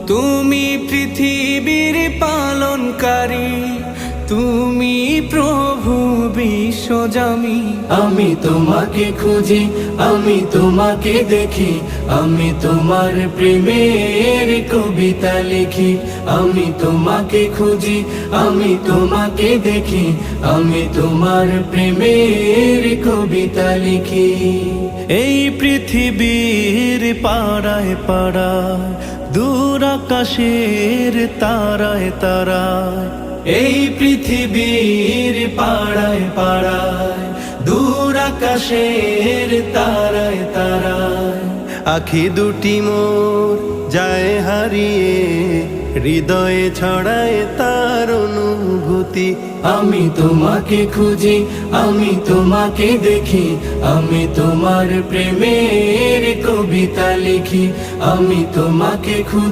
তুমি পৃথিবীর পালনকারী, তুমি প্রভু বিশ্বজামি। আমি তোমাকে খুঁজি, আমি তোমাকে দেখি, আমি তোমার প্রেমের কবিতা লিখি। আমি তোমাকে খুঁজি, আমি তোমাকে দেখি, আমি তোমার প্রেমের কবিতা লিখি। এই পৃথিবীর পাড়ায় পাড়ায়, দূর আকাশের তারায় তারায়, এই পৃথিবীর পাড়ায় পাড়ায়, দূর আকাশের তারায় তারায়, আখি দুটি মোর যায় হারিয়ে, হৃদয়ে ছড়ায় তার অনুভূতি। আমি তোমাকে খুঁজি, আমি তোমাকে দেখি, আমি তোমার প্রেমের কবিতা লিখি। আমি তোমাকে খুঁজি।